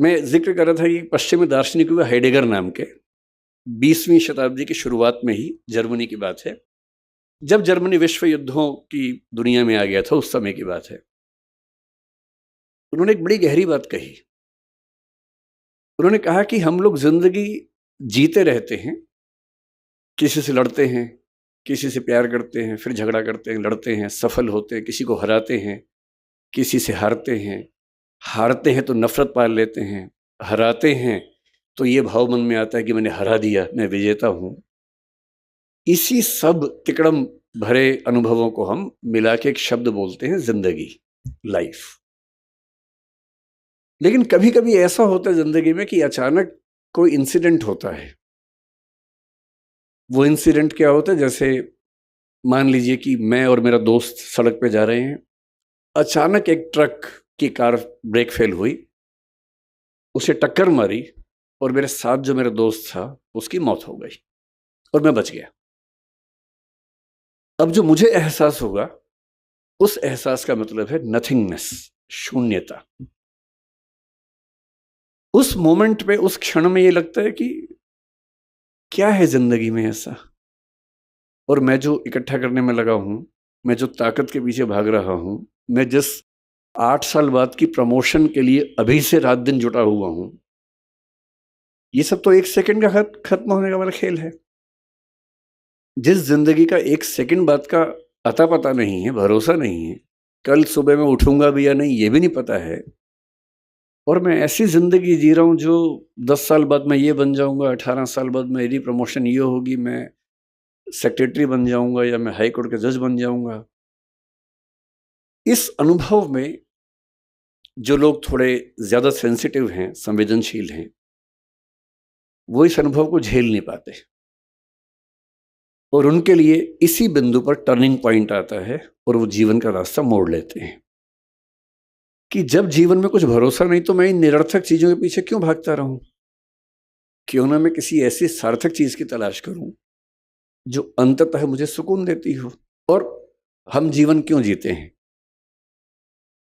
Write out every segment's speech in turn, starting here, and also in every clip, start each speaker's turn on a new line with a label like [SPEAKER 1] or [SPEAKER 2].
[SPEAKER 1] मैं जिक्र कर रहा था कि पश्चिमी दार्शनिक हुए हाइडेगर नाम के 20वीं शताब्दी की शुरुआत में ही जर्मनी की बात है, जब जर्मनी विश्व युद्धों की दुनिया में आ गया था, उस समय की बात है। उन्होंने एक बड़ी गहरी बात कही। उन्होंने कहा कि हम लोग जिंदगी जीते रहते हैं, किसी से लड़ते हैं, किसी से प्यार करते हैं, फिर झगड़ा करते हैं, लड़ते हैं, सफल होते हैं, किसी को हराते हैं, किसी से हारते हैं तो नफरत पाल लेते हैं, हराते हैं तो ये भाव मन में आता है कि मैंने हरा दिया, मैं विजेता हूं। इसी सब तिकड़म भरे अनुभवों को हम मिला के एक शब्द बोलते हैं जिंदगी, लाइफ। लेकिन कभी कभी ऐसा होता है जिंदगी में कि अचानक कोई इंसिडेंट होता है। वो इंसिडेंट क्या होता है? जैसे मान लीजिए कि मैं और मेरा दोस्त सड़क पे जा रहे हैं, अचानक एक ट्रक की कार ब्रेक फेल हुई, उसे टक्कर मारी और मेरे साथ जो मेरा दोस्त था उसकी मौत हो गई और मैं बच गया। अब जो मुझे एहसास होगा, उस एहसास का मतलब है नथिंगनेस, शून्यता। उस मोमेंट पे, उस क्षण में ये लगता है कि क्या है जिंदगी में ऐसा, और मैं जो इकट्ठा करने में लगा हूं, मैं जो ताकत के पीछे भाग रहा हूं, मैं जिस 8 साल बाद की प्रमोशन के लिए अभी से रात दिन जुटा हुआ हूं, ये सब तो 1 सेकंड का खत्म होने का वाला खेल है। जिस जिंदगी का 1 सेकंड बाद का अता पता नहीं है, भरोसा नहीं है, कल सुबह मैं उठूंगा भी या नहीं ये भी नहीं पता है, और मैं ऐसी जिंदगी जी रहा हूं जो 10 साल बाद मैं ये बन जाऊंगा, 18 साल बाद मेरी प्रमोशन ये होगी, मैं सेक्रेटरी बन जाऊंगा या मैं हाई कोर्ट के जज बन जाऊंगा। इस अनुभव में जो लोग थोड़े ज्यादा सेंसिटिव हैं, संवेदनशील हैं, वो इस अनुभव को झेल नहीं पाते, और उनके लिए इसी बिंदु पर टर्निंग पॉइंट आता है और वो जीवन का रास्ता मोड़ लेते हैं कि जब जीवन में कुछ भरोसा नहीं तो मैं इन निरर्थक चीजों के पीछे क्यों भागता रहूं? क्यों ना मैं किसी ऐसी सार्थक चीज की तलाश करूं जो अंततः मुझे सुकून देती हो। और हम जीवन क्यों जीते हैं?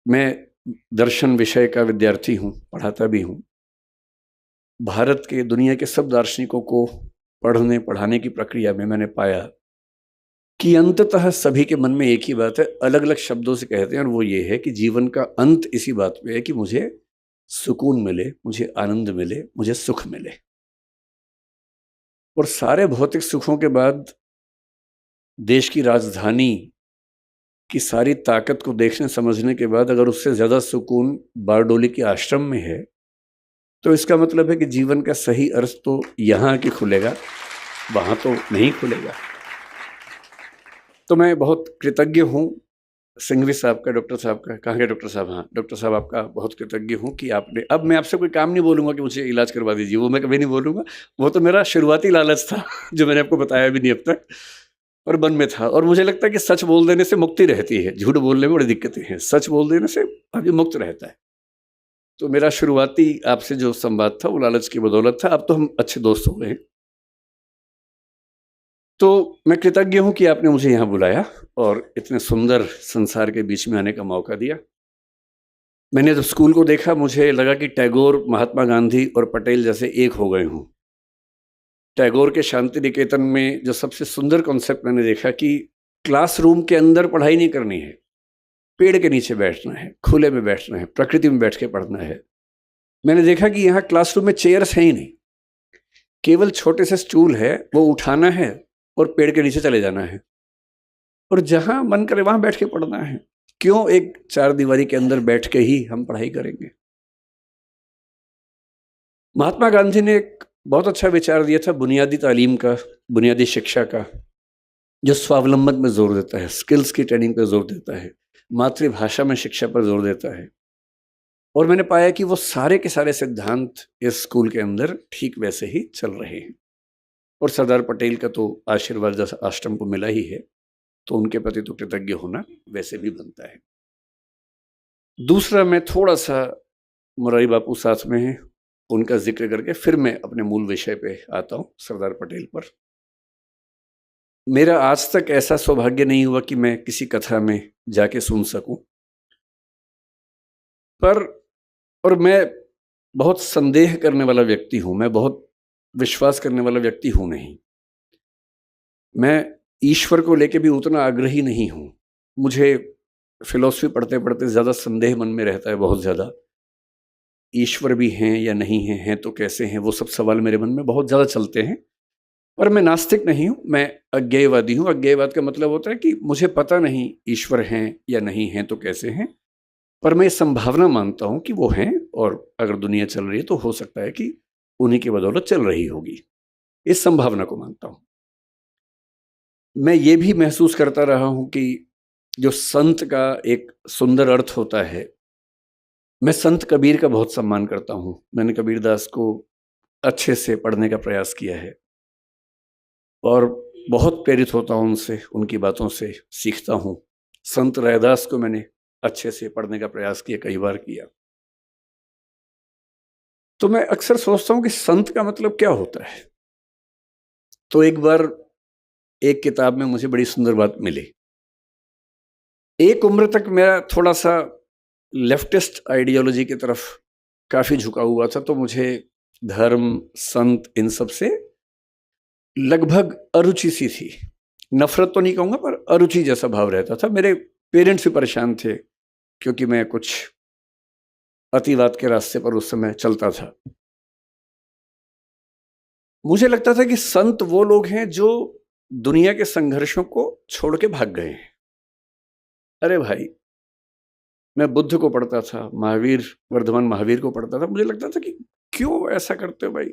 [SPEAKER 1] मैं दर्शन विषय का विद्यार्थी हूं, पढ़ाता भी हूं। भारत के, दुनिया के सब दार्शनिकों को पढ़ने पढ़ाने की प्रक्रिया में मैंने पाया कि अंततः सभी के मन में एक ही बात है, अलग अलग शब्दों से कहते हैं, और वो ये है कि जीवन का अंत इसी बात पे है कि मुझे सुकून मिले, मुझे आनंद मिले, मुझे सुख मिले। और सारे भौतिक सुखों के बाद, देश की राजधानी की सारी ताकत को देखने समझने के बाद, अगर उससे ज्यादा सुकून बारडोली के आश्रम में है, तो इसका मतलब है कि जीवन का सही अर्थ तो यहां आके खुलेगा, वहां तो नहीं खुलेगा। तो मैं बहुत कृतज्ञ हूं सिंघवी साहब का, डॉक्टर साहब का। कहाँ गए डॉक्टर साहब? हाँ, डॉक्टर साहब आपका बहुत कृतज्ञ हूँ कि आपने, अब मैं आपसे कोई काम नहीं बोलूंगा कि मुझे इलाज करवा दीजिए, वो मैं कभी नहीं बोलूंगा। वो तो मेरा शुरुआती लालच था जो मैंने आपको बताया भी नहीं अब तक, और मन में था। और मुझे लगता है कि सच बोल देने से मुक्ति रहती है, झूठ बोलने में बड़ी दिक्कतें हैं, सच बोल देने से आदमी मुक्त रहता है। तो मेरा शुरुआती आपसे जो संवाद था वो लालच की बदौलत था। अब तो हम अच्छे दोस्त हो गए हैं। तो मैं कृतज्ञ हूं कि आपने मुझे यहाँ बुलाया और इतने सुंदर संसार के बीच में आने का मौका दिया। मैंने जब स्कूल को देखा, मुझे लगा कि टैगोर, महात्मा गांधी और पटेल जैसे एक हो गए हूँ। टैगोर के शांति निकेतन में जो सबसे सुंदर कॉन्सेप्ट मैंने देखा कि क्लासरूम के अंदर पढ़ाई नहीं करनी है, पेड़ के नीचे बैठना है, खुले में बैठना है, प्रकृति में बैठ के पढ़ना है। मैंने देखा कि यहाँ क्लासरूम में चेयर्स हैं ही नहीं, केवल छोटे से स्टूल है, वो उठाना है और पेड़ के नीचे चले जाना है, और जहां मन करे वहां बैठ के पढ़ना है। क्यों एक 4 दीवारी के अंदर बैठ के ही हम पढ़ाई करेंगे? महात्मा गांधी ने एक बहुत अच्छा विचार दिया था बुनियादी तालीम का, बुनियादी शिक्षा का, जो स्वावलंबन में जोर देता है, स्किल्स की ट्रेनिंग पर जोर देता है, मातृभाषा में शिक्षा पर जोर देता है। और मैंने पाया कि वो सारे के सारे सिद्धांत इस स्कूल के अंदर ठीक वैसे ही चल रहे हैं। और सरदार पटेल का तो आशीर्वाद जैसा आश्रम को मिला ही है, तो उनके प्रति तो कृतज्ञ होना वैसे भी बनता है। दूसरा, मैं थोड़ा सा, मुरारी बापू साथ में हैं, उनका जिक्र करके फिर मैं अपने मूल विषय पे आता हूँ, सरदार पटेल पर। मेरा आज तक ऐसा सौभाग्य नहीं हुआ कि मैं किसी कथा में जाके सुन सकूं, पर और मैं बहुत संदेह करने वाला व्यक्ति हूँ, मैं बहुत विश्वास करने वाला व्यक्ति हूँ नहीं। मैं ईश्वर को लेके भी उतना आग्रही नहीं हूँ। मुझे फ़िलॉसफ़ी पढ़ते-पढ़ते ज़्यादा संदेह मन में रहता है, बहुत ज़्यादा। ईश्वर भी हैं या नहीं हैं तो कैसे हैं? वो सब सवाल मेरे मन में बहुत ज़्यादा चलते हैं। पर मैं नास्तिक नहीं हूँ, मैं अज्ञेयवादी हूँ। अज्ञेयवाद का मतलब होता है कि मुझे पता नहीं ईश्वर हैं या नहीं हैं तो कैसे हैं, पर मैं ये संभावना मानता हूँ कि वो हैं, और अगर दुनिया चल रही है तो हो सकता है कि उन्हीं की बदौलत चल रही होगी। इस संभावना को मानता हूँ। मैं ये भी महसूस करता रहा हूँ कि जो संत का एक सुंदर अर्थ होता है, मैं संत कबीर का बहुत सम्मान करता हूँ। मैंने कबीरदास को अच्छे से पढ़ने का प्रयास किया है और बहुत प्रेरित होता हूँ उनसे, उनकी बातों से सीखता हूँ। संत रैदास को मैंने अच्छे से पढ़ने का प्रयास किया, कई बार किया। तो मैं अक्सर सोचता हूँ कि संत का मतलब क्या होता है? तो एक बार एक किताब में मुझे बड़ी सुंदर बात मिली। एक उम्र तक मेरा थोड़ा-सा लेफ्टिस्ट आइडियोलॉजी की तरफ काफ़ी झुका हुआ था, तो मुझे धर्म, संत इन सब से लगभग अरुचि सी थी। नफ़रत तो नहीं कहूँगा, पर अरुचि जैसा भाव रहता था। मेरे पेरेंट्स भी परेशान थे क्योंकि मैं कुछ अतिवाद के रास्ते पर उस समय चलता था। मुझे लगता था कि संत वो लोग हैं जो दुनिया के संघर्षों को छोड़ के भाग गए हैं। अरे भाई! मैं बुद्ध को पढ़ता था, महावीर, वर्धमान महावीर को पढ़ता था। मुझे लगता था कि क्यों ऐसा करते हो भाई?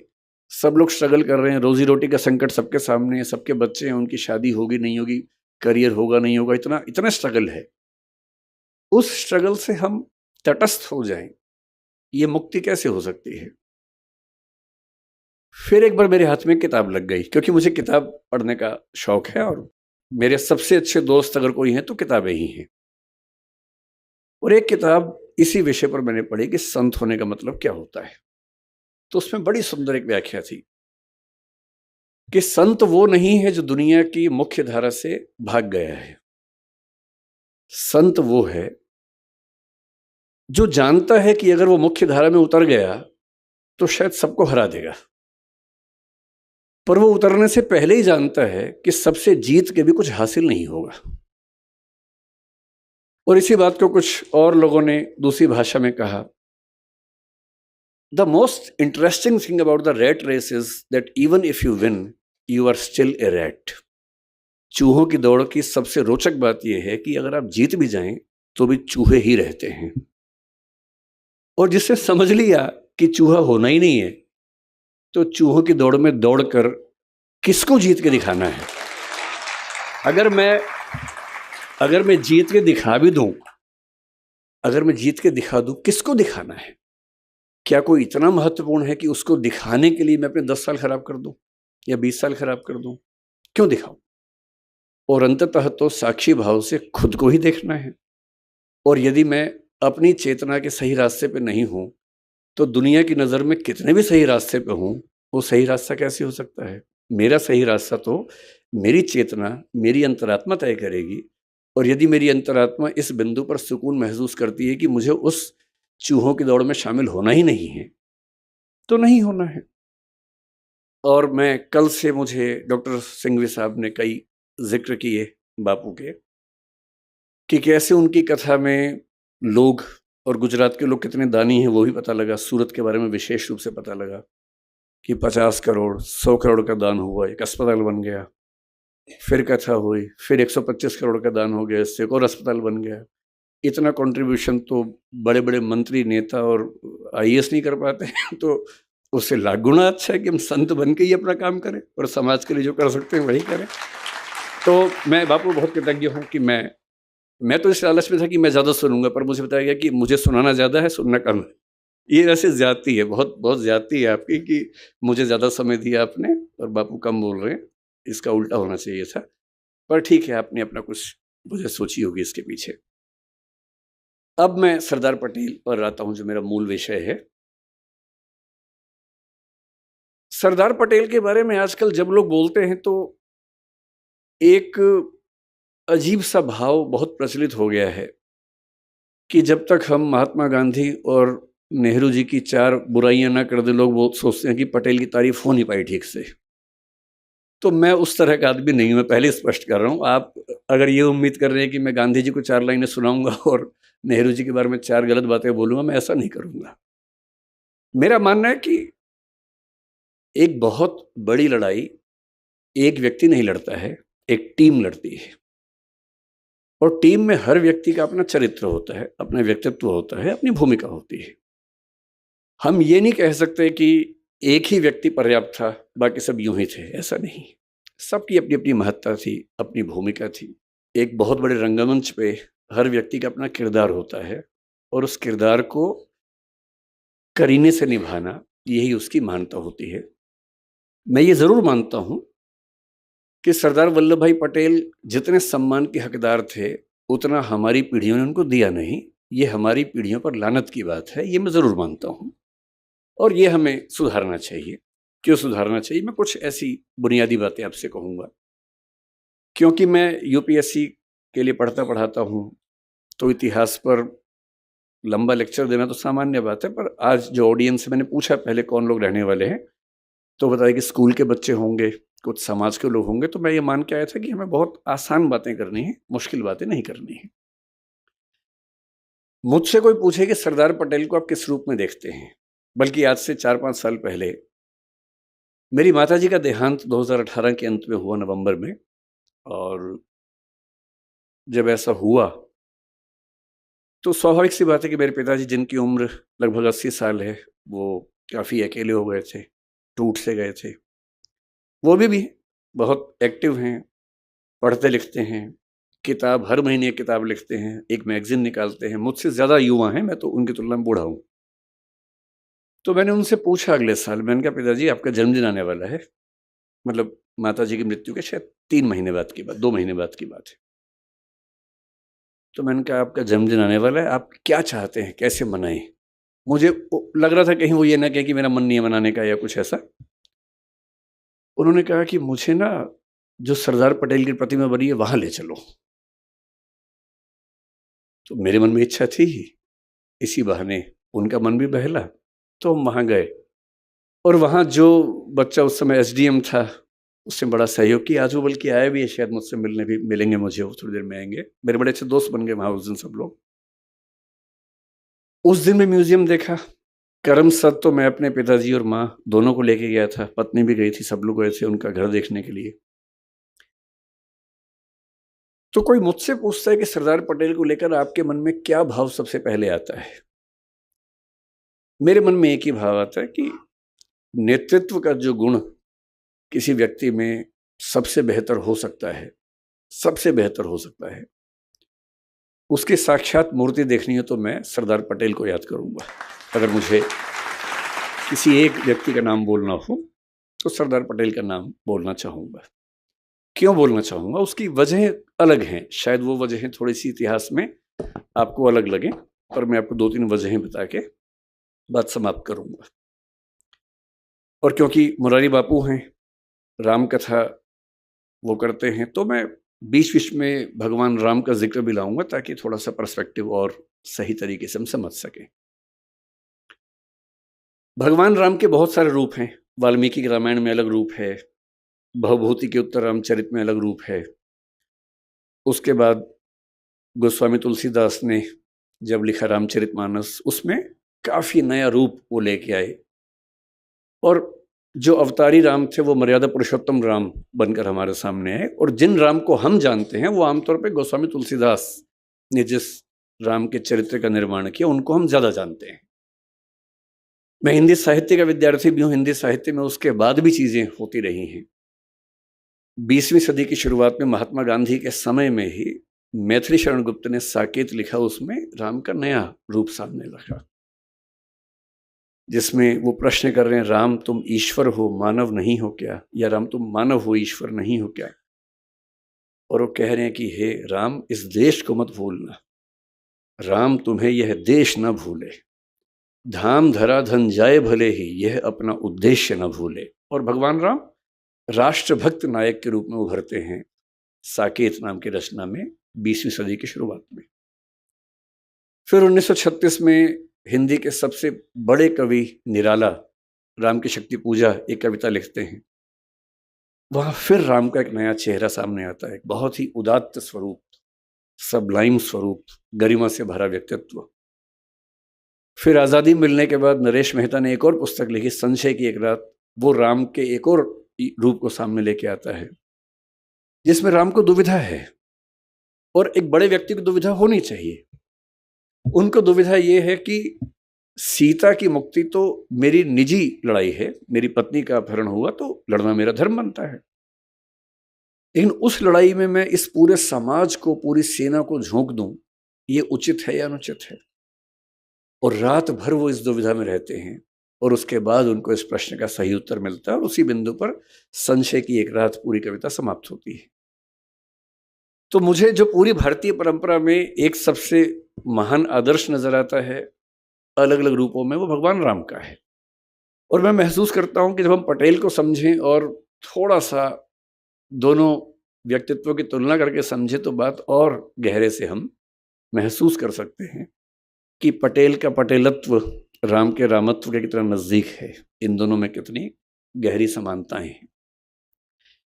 [SPEAKER 1] सब लोग स्ट्रगल कर रहे हैं, रोज़ी-रोटी का संकट सबके सामने है, सबके बच्चे हैं, उनकी शादी होगी, नहीं होगी, करियर होगा, नहीं होगा, इतना इतना स्ट्रगल है। उस स्ट्रगल से हम तटस्थ हो जाएँ, ये मुक्ति कैसे हो सकती है? फिर एक बार मेरे हाथ में किताब लग गई, क्योंकि मुझे किताब पढ़ने का शौक है और मेरे सबसे अच्छे दोस्त अगर कोई हैं तो किताबें ही हैं। और एक किताब इसी विषय पर मैंने पढ़ी कि संत होने का मतलब क्या होता है। तो उसमें बड़ी सुंदर एक व्याख्या थी कि संत वो नहीं है जो दुनिया की मुख्य धारा से भाग गया है। संत वो है जो जानता है कि अगर वो मुख्य धारा में उतर गया तो शायद सबको हरा देगा, पर वो उतरने से पहले ही जानता है कि सबसे जीत के भी कुछ हासिल नहीं होगा। और इसी बात को कुछ और लोगों ने दूसरी भाषा में कहा, the most interesting thing about the rat race is that even if you win you are still a rat. चूहों की दौड़ की सबसे रोचक बात यह है कि अगर आप जीत भी जाएं तो भी चूहे ही रहते हैं। और जिससे समझ लिया कि चूहा होना ही नहीं है, तो चूहों की दौड़ में दौड़कर किसको जीत के दिखाना है? अगर मैं जीत के दिखा भी दूं, अगर मैं जीत के दिखा दूं, किसको दिखाना है? क्या कोई इतना महत्वपूर्ण है कि उसको दिखाने के लिए मैं अपने 10 साल खराब कर दूं या 20 साल खराब कर दूं? क्यों दिखाऊं? और अंततः तो साक्षी भाव से खुद को ही देखना है। और यदि मैं अपनी चेतना के सही रास्ते पे नहीं हूं, तो दुनिया की नज़र में कितने भी सही रास्ते पे हूं, वो सही रास्ता कैसे हो सकता है? मेरा सही रास्ता तो मेरी चेतना, मेरी अंतरात्मा तय करेगी। और यदि मेरी अंतरात्मा इस बिंदु पर सुकून महसूस करती है कि मुझे उस चूहों की दौड़ में शामिल होना ही नहीं है, तो नहीं होना है। और मैं कल से, मुझे डॉक्टर सिंघवी साहब ने कई जिक्र किए बापू के, कि कैसे उनकी कथा में लोग, और गुजरात के लोग कितने दानी हैं वो भी पता लगा। सूरत के बारे में विशेष रूप से पता लगा कि 50 करोड़ 100 करोड़ का दान हुआ, एक अस्पताल बन गया। फिर कथा हुई, फिर 125 करोड़ का दान हो गया, इससे एक और अस्पताल बन गया। इतना कंट्रीब्यूशन तो बड़े बड़े मंत्री, नेता और आईएएस नहीं कर पाते तो उससे लाख गुना अच्छा है कि हम संत बन के ही अपना काम करें और समाज के लिए जो कर सकते हैं वही करें। तो मैं बापू बहुत कृतज्ञ हूँ कि मैं तो इस लालच में था कि मैं ज़्यादा सुनूंगा, पर मुझे बताया गया कि मुझे सुनाना ज़्यादा है, सुनना कम है। ये वैसे ज्यादती है, बहुत बहुत ज्यादती है आपकी कि मुझे ज़्यादा समय दिया आपने और बापू कम बोल रहे हैं। इसका उल्टा होना चाहिए था, पर ठीक है, आपने अपना कुछ मुझे सोची होगी इसके पीछे। अब मैं सरदार पटेल पर आता हूं, जो मेरा मूल विषय है। सरदार पटेल के बारे में आजकल जब लोग बोलते हैं तो एक अजीब सा भाव बहुत प्रचलित हो गया है कि जब तक हम महात्मा गांधी और नेहरू जी की 4 बुराइयां ना कर दे लोग, वो सोचते हैं कि पटेल की तारीफ हो नहीं पाई ठीक से। तो मैं उस तरह का आदमी नहीं हूं, मैं पहले स्पष्ट कर रहा हूं। आप अगर ये उम्मीद कर रहे हैं कि मैं गांधी जी को 4 लाइनें सुनाऊंगा और नेहरू जी के बारे में 4 गलत बातें बोलूंगा, मैं ऐसा नहीं करूंगा। मेरा मानना है कि एक बहुत बड़ी लड़ाई एक व्यक्ति नहीं लड़ता है, एक टीम लड़ती है। और टीम में हर व्यक्ति का अपना चरित्र होता है, अपना व्यक्तित्व होता है, अपनी भूमिका होती है। हम ये नहीं कह सकते कि एक ही व्यक्ति पर्याप्त था, बाकी सब यूं ही थे, ऐसा नहीं। सबकी अपनी अपनी महत्ता थी, अपनी भूमिका थी। एक बहुत बड़े रंगमंच पे हर व्यक्ति का अपना किरदार होता है और उस किरदार को करीने से निभाना, यही उसकी महानता होती है। मैं ये ज़रूर मानता हूँ कि सरदार वल्लभ भाई पटेल जितने सम्मान के हकदार थे, उतना हमारी पीढ़ियों ने उनको दिया नहीं। ये हमारी पीढ़ियों पर लानत की बात है, ये मैं ज़रूर मानता हूँ और ये हमें सुधारना चाहिए। क्यों सुधारना चाहिए? मैं कुछ ऐसी बुनियादी बातें आपसे कहूँगा। क्योंकि मैं यूपीएससी के लिए पढ़ाता हूँ, तो इतिहास पर लंबा लेक्चर देना तो सामान्य बात है, पर आज जो ऑडियंस है, मैंने पूछा पहले कौन लोग रहने वाले हैं, तो बताया कि स्कूल के बच्चे होंगे, कुछ समाज के लोग होंगे। तो मैं ये मान के आया था कि हमें बहुत आसान बातें करनी है, मुश्किल बातें नहीं करनी है। मुझसे कोई पूछे कि सरदार पटेल को आप किस रूप में देखते हैं, बल्कि आज से 4-5 साल पहले मेरी माताजी का देहांत 2018 के अंत में हुआ, नवंबर में। और जब ऐसा हुआ तो स्वाभाविक सी बात है कि मेरे पिताजी, जिनकी उम्र लगभग 80 साल है, वो काफ़ी अकेले हो गए थे, टूट से गए थे। वो भी बहुत एक्टिव हैं, पढ़ते लिखते हैं, किताब हर महीने एक किताब लिखते हैं, एक मैगज़ीन निकालते हैं। मुझसे ज़्यादा युवा हैं, मैं तो उनकी तुलना में बूढ़ा हूँ। तो मैंने उनसे पूछा अगले साल, मैंने कहा पिताजी आपका जन्मदिन आने वाला है, मतलब माताजी की मृत्यु के शायद 3 महीने बाद की बात, 2 महीने बाद की बात है। तो मैंने कहा आपका जन्मदिन आने वाला है, आप क्या चाहते हैं, कैसे मनाएँ? मुझे लग रहा था कहीं वो ये ना कहे कि मेरा मन नहीं है मनाने का या कुछ ऐसा। उन्होंने कहा कि मुझे ना जो सरदार पटेल की प्रतिमा बनी है वहाँ ले चलो। तो मेरे मन में इच्छा थी ही, इसी बहाने उनका मन भी बहला, तो हम वहाँ गए। और वहाँ जो बच्चा उस समय एसडीएम था, उसने बड़ा सहयोग किया। आज वो बल्कि आया भी है, शायद मुझसे मिलने भी मिलेंगे मुझे, वो थोड़ी देर में आएंगे। मेरे बड़े अच्छे दोस्त बन गए वहाँ उस दिन सब लोग। उस दिन मैं म्यूजियम देखा। करमसद तो मैं अपने पिताजी और माँ दोनों को लेके गया था, पत्नी भी गई थी, सब लोग गए थे उनका घर देखने के लिए। तो कोई मुझसे पूछता है कि सरदार पटेल को लेकर आपके मन में क्या भाव सबसे पहले आता है? मेरे मन में एक ही भाव आता है कि नेतृत्व का जो गुण किसी व्यक्ति में सबसे बेहतर हो सकता है, सबसे बेहतर हो सकता है, उसकी साक्षात मूर्ति देखनी है तो मैं सरदार पटेल को याद करूंगा। अगर मुझे किसी एक व्यक्ति का नाम बोलना हो तो सरदार पटेल का नाम बोलना चाहूँगा। क्यों बोलना चाहूँगा? उसकी वजह अलग हैं, शायद वो वजहें थोड़ी सी इतिहास में आपको अलग लगें, पर मैं आपको 2-3 वजहें बता के बात समाप्त करूँगा। और क्योंकि मुरारी बापू हैं, राम कथा वो करते हैं, तो मैं बीच-बीच में भगवान राम का ज़िक्र भी लाऊँगा ताकि थोड़ा-सा पर्सपेक्टिव और सही तरीके से हम समझ सकें। भगवान राम के बहुत सारे रूप हैं। वाल्मीकि के रामायण में अलग रूप है, भवभूति के उत्तर रामचरित में अलग रूप है। उसके बाद गोस्वामी तुलसीदास ने जब लिखा रामचरितमानस, उसमें काफ़ी नया रूप वो लेके आए। और जो अवतारी राम थे वो मर्यादा पुरुषोत्तम राम बनकर हमारे सामने आए। और जिन राम को हम जानते हैं वो आमतौर पे गोस्वामी तुलसीदास ने जिस राम के चरित्र का निर्माण किया, उनको हम ज़्यादा जानते हैं। मैं हिंदी साहित्य का विद्यार्थी भी हूँ, हिंदी साहित्य में उसके बाद भी चीज़ें होती रही हैं। 20वीं सदी की शुरुआत में महात्मा गांधी के समय में ही मैथिली शरण गुप्त ने साकेत लिखा, उसमें राम का नया रूप सामने रखा, जिसमें वो प्रश्न कर रहे हैं, राम तुम ईश्वर हो मानव नहीं हो क्या, या राम तुम मानव हो ईश्वर नहीं हो क्या? और वो कह रहे हैं कि हे राम, इस देश को मत भूलना, राम तुम्हें यह देश न भूले, धाम धरा धन जाए भले ही, यह अपना उद्देश्य न भूले। और भगवान राम राष्ट्रभक्त नायक के रूप में उभरते हैं साकेत नाम की रचना में 20वीं सदी की शुरुआत में। फिर 1936 में हिंदी के सबसे बड़े कवि निराला राम की शक्ति पूजा एक कविता लिखते हैं, वहां फिर राम का एक नया चेहरा सामने आता है, एक बहुत ही उदात्त स्वरूप, सबलाइम स्वरूप, गरिमा से भरा व्यक्तित्व। फिर आज़ादी मिलने के बाद नरेश मेहता ने एक और पुस्तक लिखी, संशय की एक रात, वो राम के एक और रूप को सामने लेके आता है, जिसमें राम को दुविधा है, और एक बड़े व्यक्ति को दुविधा होनी चाहिए। उनको दुविधा ये है कि सीता की मुक्ति तो मेरी निजी लड़ाई है, मेरी पत्नी का अपहरण हुआ तो लड़ना मेरा धर्म बनता है, लेकिन उस लड़ाई में मैं इस पूरे समाज को, पूरी सेना को झोंक दूं, ये उचित है या अनुचित है? और रात भर वो इस दुविधा में रहते हैं, और उसके बाद उनको इस प्रश्न का सही उत्तर मिलता है, और उसी बिंदु पर संशय की एक रात पूरी कविता समाप्त होती है। तो मुझे जो पूरी भारतीय परंपरा में एक सबसे महान आदर्श नजर आता है अलग अलग रूपों में, वो भगवान राम का है। और मैं महसूस करता हूं कि जब हम पटेल को समझें और थोड़ा सा दोनों व्यक्तित्वों की तुलना करके समझें, तो बात और गहरे से हम महसूस कर सकते हैं कि पटेल का पटेलत्व राम के रामत्व के कितना नजदीक है, इन दोनों में कितनी गहरी समानताएं हैं।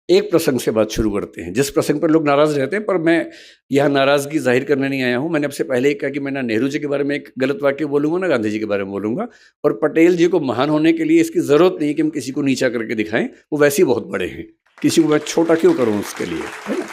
[SPEAKER 1] एक प्रसंग से बात शुरू करते हैं, जिस प्रसंग पर लोग नाराज रहते हैं, पर मैं यह नाराजगी जाहिर करने नहीं आया हूं। मैंने आपसे पहले ही कहा कि मैं ना नेहरू जी के बारे में एक गलत वाक्य बोलूंगा, ना गांधी जी के बारे में बोलूंगा, और पटेल जी को महान होने के लिए इसकी जरूरत नहीं है कि हम किसी को नीचा करके दिखाएं, वो वैसे ही बहुत बड़े हैं, किसी को मैं छोटा क्यों करूं उसके लिए, है ना।